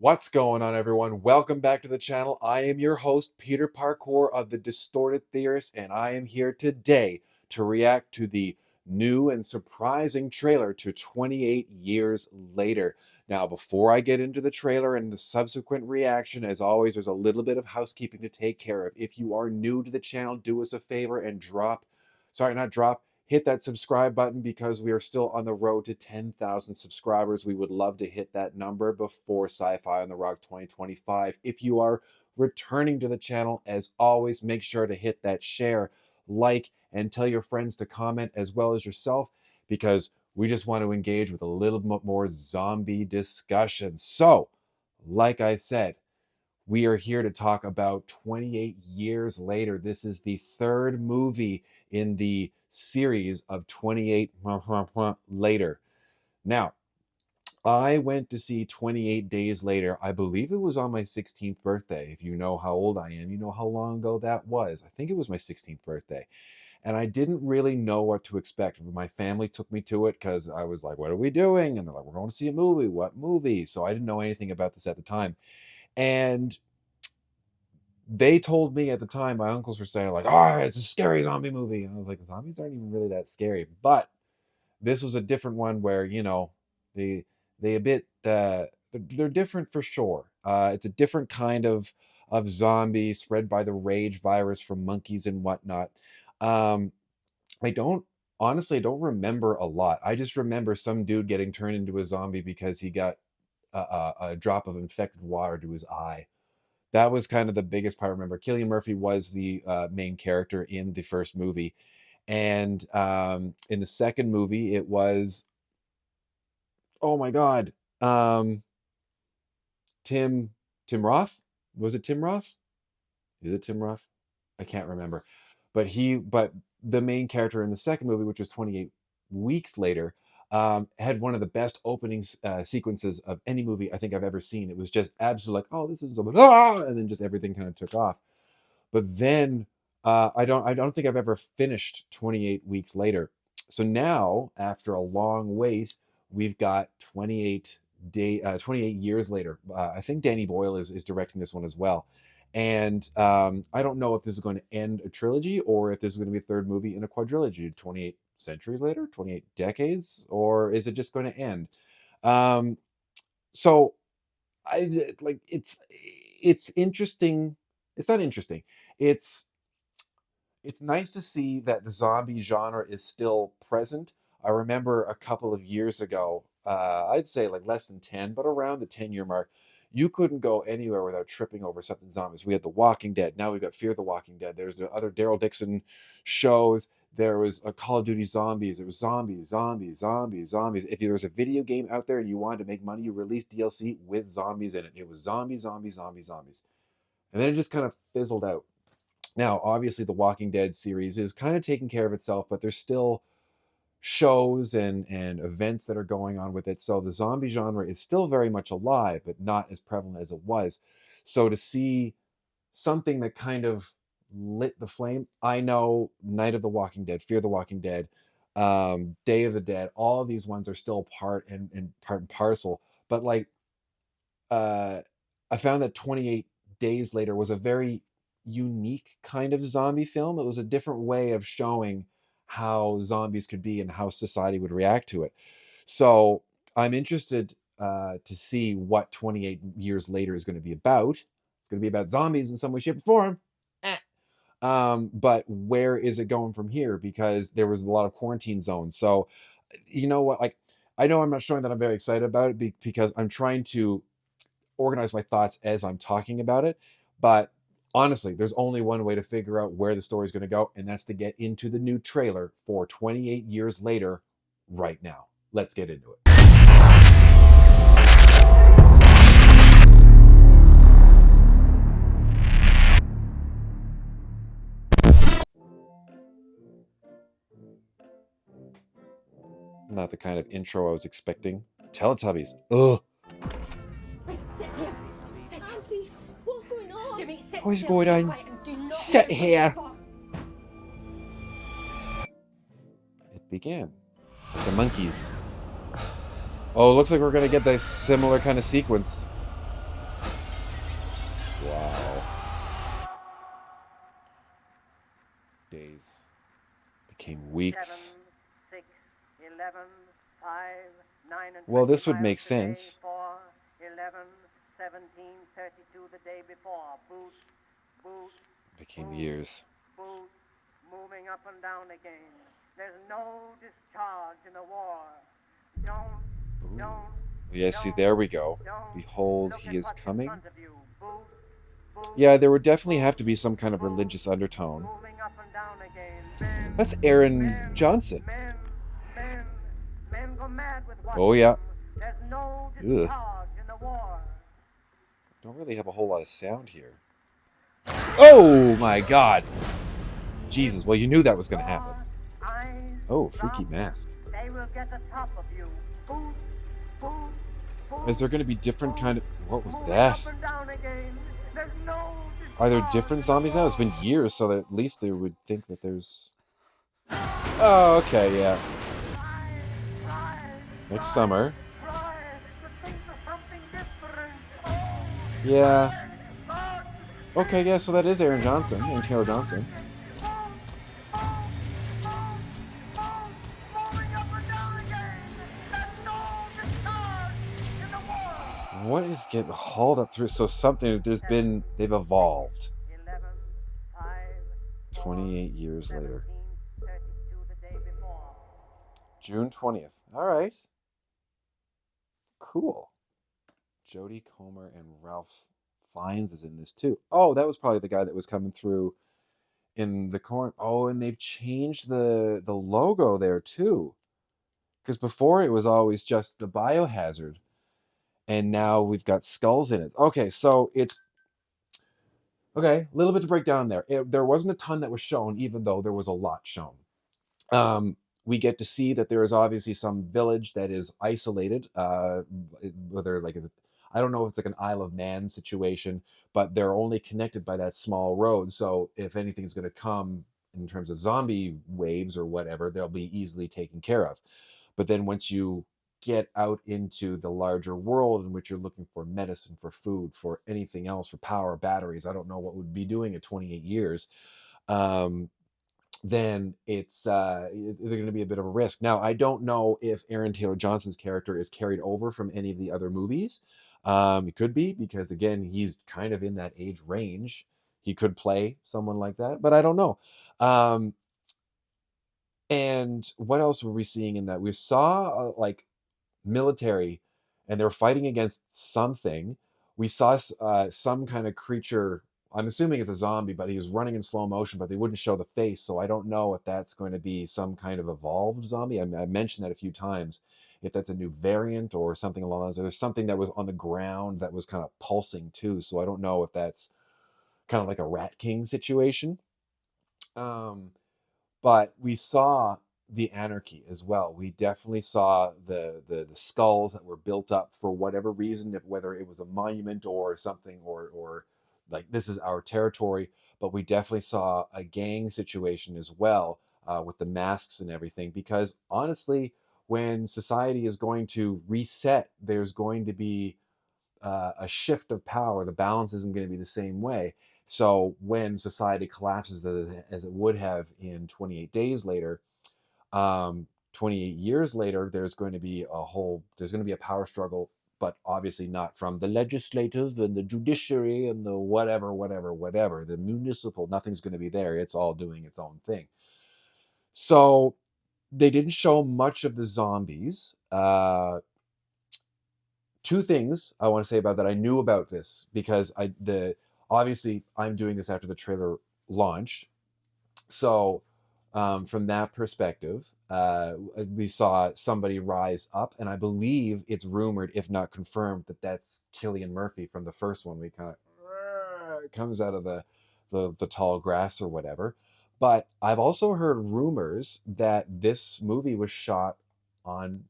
What's going on, everyone? Welcome back to the channel. I am your host, Peter Parkour of the Distorted Theorists, and I am here today to react to the new and surprising trailer to 28 Years Later. Now, before I get into the trailer and the subsequent reaction, as always, there's a little bit of housekeeping to take care of. If you are new to the channel, do us a favor and hit that subscribe button because we are still on the road to 10,000 subscribers. We would love to hit that number before Sci-Fi on the Rock 2025. If you are returning to the channel, as always, make sure to hit that share, like, and tell your friends to comment as well as yourself, because we just want to engage with a little bit more zombie discussion. So, like I said, we are here to talk about 28 Years Later. This is the third movie in the series of 28 Later. Now, I went to see 28 Days Later. I believe it was on my 16th birthday. If you know how old I am, you know how long ago that was. I think it was my 16th birthday. And I didn't really know what to expect. My family took me to it because I was like, what are we doing? And they're like, we're going to see a movie. What movie? So I didn't know anything about this at the time. And they told me at the time, my uncles were saying like, oh, it's a scary zombie movie. And I was like, zombies aren't even really that scary. But this was a different one where, you know, they a bit, they're different for sure. It's a different kind of zombie spread by the rage virus from monkeys and whatnot. I don't honestly, I don't remember a lot. I just remember some dude getting turned into a zombie because he got a drop of infected water to his eye. That was kind of the biggest part I remember. Cillian Murphy was the main character in the first movie. And in the second movie, it was, oh my God, Tim Roth? Was it Tim Roth? Is it Tim Roth? I can't remember. But the main character in the second movie, which was 28 Weeks Later, had one of the best opening sequences of any movie I think I've ever seen. It was just absolutely like, oh, this is so, and then just everything kind of took off. But then I don't think I've ever finished 28 Weeks Later. So now, after a long wait, we've got 28 years later. I think Danny Boyle is directing this one as well. And I don't know if this is going to end a trilogy or if this is going to be a third movie in a quadrilogy. 28 centuries later, 28 decades, or is it just going to end? So I like it's interesting. It's not interesting. It's nice to see that the zombie genre is still present. I remember a couple of years ago, I'd say like less than 10, but around the 10-year mark, you couldn't go anywhere without tripping over something zombies. We had The Walking Dead. Now we've got Fear the Walking Dead. There's the other Daryl Dixon shows. There was a Call of Duty Zombies. It was zombies, zombies, zombies, zombies. If there was a video game out there and you wanted to make money, you released DLC with zombies in it. It was zombies, zombies, zombies, zombies. And then it just kind of fizzled out. Now, obviously, the Walking Dead series is kind of taking care of itself, but there's still shows and events that are going on with it. So the zombie genre is still very much alive, but not as prevalent as it was. So to see something that kind of lit the flame, I know Night of the Walking Dead, Fear the Walking Dead, Day of the Dead, all of these ones are still part and parcel. But like, I found that 28 Days Later was a very unique kind of zombie film. It was a different way of showing how zombies could be and how society would react to it. So I'm interested to see what 28 Years Later is going to be about. It's going to be about zombies in some way, shape, or form. But where is it going from here? Because there was a lot of quarantine zones. So you know what? Like, I know I'm not showing that I'm very excited about it because I'm trying to organize my thoughts as I'm talking about it. But honestly, there's only one way to figure out where the story is going to go, and that's to get into the new trailer for 28 Years Later right now. Let's get into it. Not the kind of intro I was expecting. Teletubbies. Ugh. What's going on? Jimmy, sit What's still, going on? quiet, and do not Sit move. here. It began. Like the monkeys. Oh, it looks like we're going to get this similar kind of sequence. Wow. Days became weeks. 7, 6, 11, 5, 9, and Well, 20 this would make miles today, sense. 4, 11, 17, 32 the day before. Boot, boot, Became boot, years. boot, moving up and down again. There's no discharge in the war. Don't. Yes, see, there we go. Don't Behold, look he at is what's in coming. front of you. Boot, boot, Yeah, there would definitely have to be some kind of religious undertone. moving up and down again. Men, That's Aaron Johnson. Men go mad with watching. Oh, yeah. There's no Ugh. discharge in the war. Don't really have a whole lot of sound here. Oh, my God. Jesus, well, you knew that was going to happen. Oh, freaky mask. They will get the top of you. Boot, boot, boot, Is there going to be different kind of... What was moving that? up and down again. There's no Are there discharge different in the zombies now? It's war. been years, so that at least they would think that there's... Oh, okay, yeah. Next summer. Yeah. Okay, yeah, so that is Aaron AaronTaylorJohnson. What is getting hauled up through? So something, they've evolved. 28 years later. June 20th. All right. Cool. Jodie Comer and Ralph Fiennes is in this too. Oh, that was probably the guy that was coming through in the corner. Oh, and they've changed the logo there too. Because before it was always just the Biohazard. And now we've got skulls in it. Okay, so it's... Okay, a little bit to break down there. There wasn't a ton that was shown, even though there was a lot shown. We get to see that there is obviously some village that is isolated, whether like I don't know if it's like an Isle of Man situation, but they're only connected by that small road. So if anything's going to come in terms of zombie waves or whatever, they'll be easily taken care of. But then once you get out into the larger world in which you're looking for medicine, for food, for anything else, for power, batteries, I don't know what would be doing at 28 years. Then it's going to be a bit of a risk. Now, I don't know if Aaron Taylor Johnson's character is carried over from any of the other movies. It could be, because again, he's kind of in that age range. He could play someone like that, but I don't know. And what else were we seeing in that? We saw like military, and they're fighting against something. We saw some kind of creature. I'm assuming it's a zombie, but he was running in slow motion, but they wouldn't show the face, so I don't know if that's going to be some kind of evolved zombie. I mentioned that a few times, if that's a new variant or something along those lines. There's something that was on the ground that was kind of pulsing too, so I don't know if that's kind of like a Rat King situation. But we saw the anarchy as well. We definitely saw the skulls that were built up for whatever reason, whether it was a monument or something, or like this is our territory. But we definitely saw a gang situation as well, with the masks and everything. Because honestly, when society is going to reset, there's going to be a shift of power. The balance isn't going to be the same way. So when society collapses as it would have in 28 days later, 28 years later, there's going to be a power struggle, but obviously not from the legislative and the judiciary and the whatever, the municipal. Nothing's going to be there. It's all doing its own thing. So they didn't show much of the zombies. Two things I want to say about that. I knew about this because obviously I'm doing this after the trailer launch. So from that perspective, we saw somebody rise up, and I believe it's rumored, if not confirmed, that that's Cillian Murphy from the first one. We kind of comes out of the tall grass or whatever. But I've also heard rumors that this movie was shot on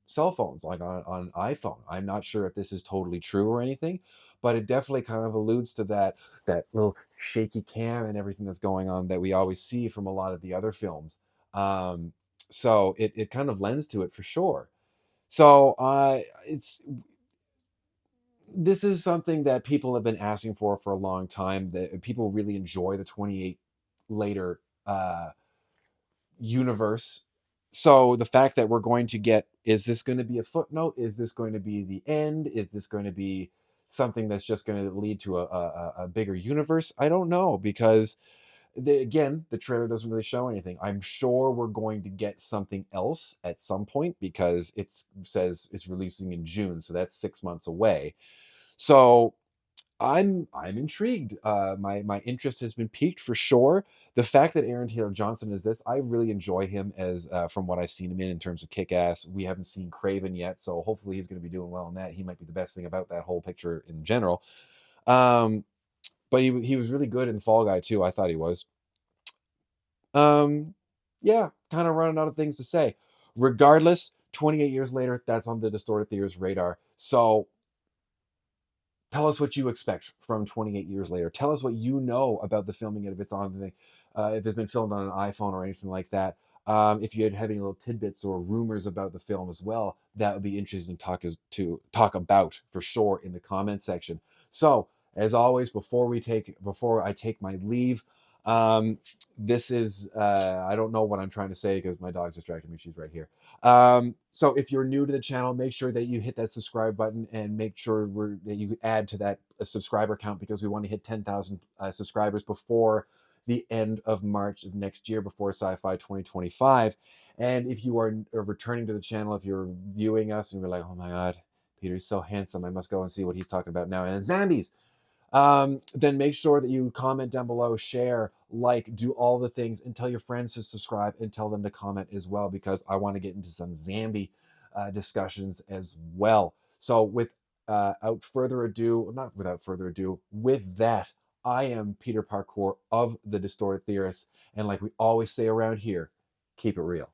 cell phones, like on iPhone. I'm not sure if this is totally true or anything, but it definitely kind of alludes to that little shaky cam and everything that's going on that we always see from a lot of the other films. So it kind of lends to it for sure. So it's this is something that people have been asking for a long time. That people really enjoy the 28 later universe. So the fact that we're going to get, is this going to be a footnote? Is this going to be the end? Is this going to be something that's just going to lead to a bigger universe? I don't know, because again, the trailer doesn't really show anything. I'm sure we're going to get something else at some point, because it says it's releasing in June, so that's 6 months away. So I'm intrigued. My interest has been piqued for sure. The fact that AaronTaylorJohnson is this, I really enjoy him as from what I've seen him in terms of Kick-Ass. We haven't seen Craven yet, so hopefully he's going to be doing well in that. He might be the best thing about that whole picture in general. But he was really good in Fall Guy too. I thought he was. Yeah, kind of running out of things to say. Regardless, 28 years later, that's on the Distorted Theorists radar. So tell us what you expect from 28 years later. Tell us what you know about the filming, if it's on the, if it's been filmed on an iPhone or anything like that. If you have any little tidbits or rumors about the film as well, that would be interesting to talk about for sure in the comment section. So, as always, before I take my leave, this is I don't know what I'm trying to say because my dog's distracting me. She's right here. So if you're new to the channel, make sure that you hit that subscribe button and make sure that you add to that subscriber count, because we want to hit 10,000 subscribers before the end of March of next year, before Sci-Fi 2025. And if you are returning to the channel, if you're viewing us and you're like, oh my God, Peter's so handsome, I must go and see what he's talking about now. And zombies. Then make sure that you comment down below, share, like, do all the things, and tell your friends to subscribe and tell them to comment as well, because I want to get into some zombie discussions as well. So without further ado, not without further ado, with that, I am Peter Parkour of the Distorted Theorists, and like we always say around here, keep it real.